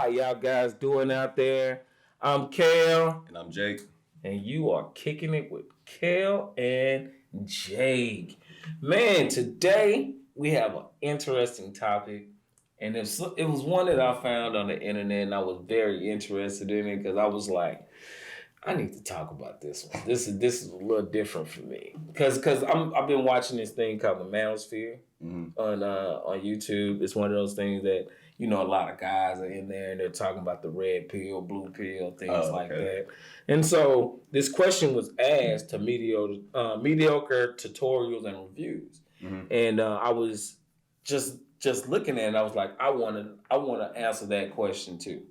How y'all guys doing out there? I'm Kel. And I'm Jake. And you are kicking it with Kel and Jake. Man, today we have an interesting topic. And it was one that I found on the internet, and I was very interested in it because I was like, I need to talk about this one. This is a little different for me because I've been watching this thing called the Manosphere on YouTube. It's one of those things that a lot of guys are in there and they're talking about the red pill, blue pill, things like that. And so this question was asked to mediocre tutorials and reviews, and I was just looking at it. I was like, I want to answer that question too.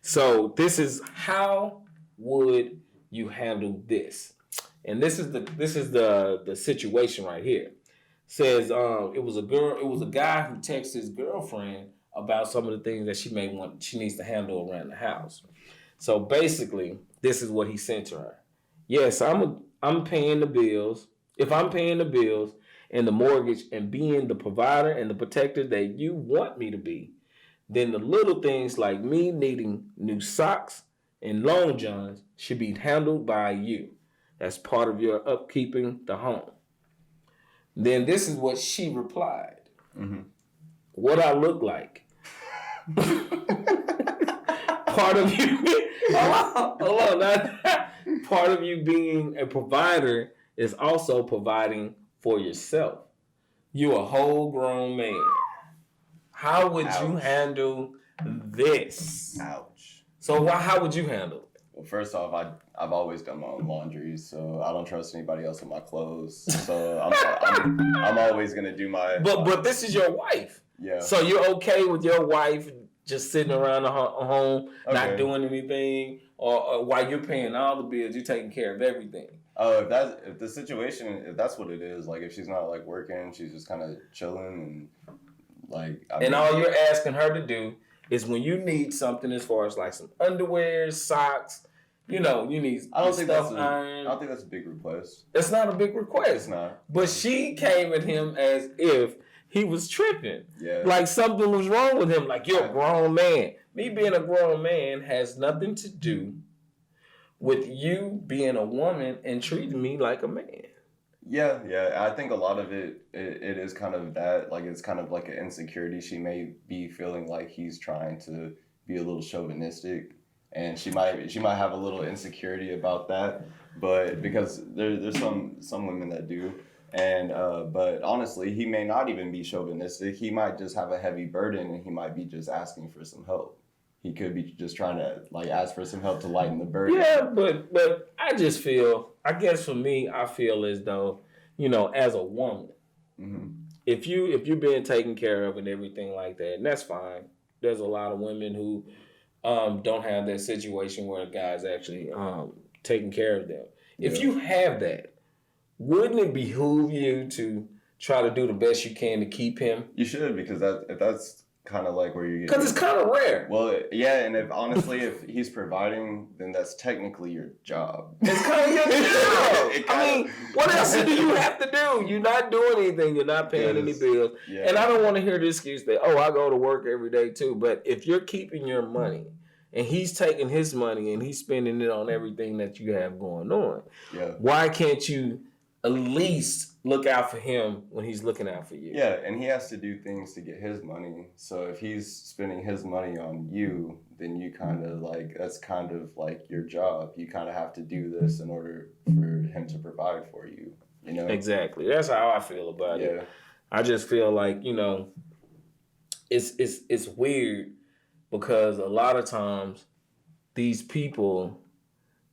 So this is how would you handle this? And this is the situation right here. Says it was a guy who texted his girlfriend about some of the things that she needs to handle around the house. So basically, this is what he sent to her. Yes, I'm paying the bills. If I'm paying the bills and the mortgage and being the provider and the protector that you want me to be, then the little things like me needing new socks and long johns should be handled by you. That's part of your upkeeping the home. Then this is what she replied. What I look like. Part of you, hold on. Part of you being a provider is also providing for yourself. You're a whole grown man. How would you handle this? Ouch. So how would you handle it? Well, first off, I've always done my own laundry, so I don't trust anybody else with my clothes. So I'm always gonna do my. But this is your wife. Yeah. So you're okay with your wife just sitting around the home, not doing anything, or while you're paying all the bills, you're taking care of everything. Oh, if that's what it is, like if she's not like working, she's just kind of chilling and like. All you're asking her to do is when you need something as far as like some underwear, socks, you need stuff ironed. I don't think that's a big request. It's not a big request. It's not. But she came at him as if he was tripping. Yeah. Like something was wrong with him. Like, you're a grown man. Me being a grown man has nothing to do with you being a woman and treating me like a man. Yeah. I think a lot of it is kind of that. Like, it's kind of like an insecurity. She may be feeling like he's trying to be a little chauvinistic, and she might have a little insecurity about that. But because there's some women that do. And but honestly, he may not even be chauvinistic. He might just have a heavy burden, and he might be just asking for some help. He could be just trying to like ask for some help to lighten the burden. Yeah, but I just feel, I guess for me, I feel as though, as a woman, if you're being taken care of and everything like that, and that's fine. There's a lot of women who don't have that situation where a guy's actually taking care of them. If you have that, wouldn't it behoove you to try to do the best you can to keep him? You should, because that's kind of like where you get. Because it's kind of rare. Well, yeah, and if he's providing, then that's technically your job. It's kind of your job. What else do you have to do? You're not doing anything. You're not paying any bills. Yeah. And I don't want to hear the excuse that, I go to work every day too. But if you're keeping your money and he's taking his money and he's spending it on everything that you have going on, why can't you at least look out for him when he's looking out for you? Yeah, and he has to do things to get his money. So if he's spending his money on you, then you kind of like, that's kind of like your job. You kind of have to do this in order for him to provide for you, Exactly. That's how I feel about it. I just feel like, it's weird because a lot of times these people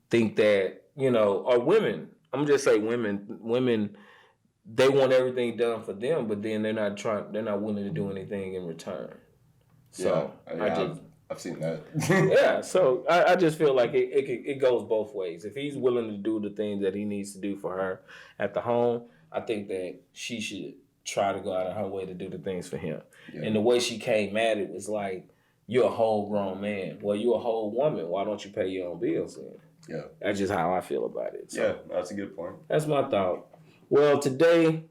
think that, or women, I'm just saying women, they want everything done for them, but then they're not willing to do anything in return. So I've seen that. Yeah, so I just feel like it goes both ways. If he's willing to do the things that he needs to do for her at the home, I think that she should try to go out of her way to do the things for him. Yeah. And the way she came at it was like, you're a whole grown man. Well, you're a whole woman. Why don't you pay your own bills then? Yeah. That's just how I feel about it. So yeah, that's a good point. That's my thought. Well, today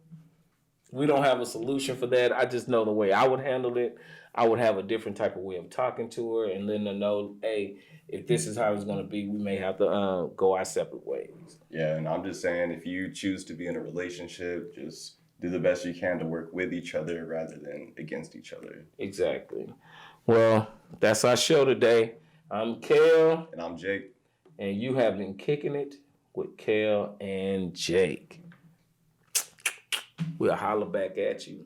We don't have a solution for that. I just know the way I would handle it. I would have a different type of way of talking to her and letting her know, hey, if this is how it's going to be, we may have to go our separate ways. Yeah, and I'm just saying, if you choose to be in a relationship, just do the best you can to work with each other rather than against each other. Exactly. Well, that's our show today. I'm Kel. And I'm Jake. And you have been Kicking It with Kel and Jake. We'll holler back at you.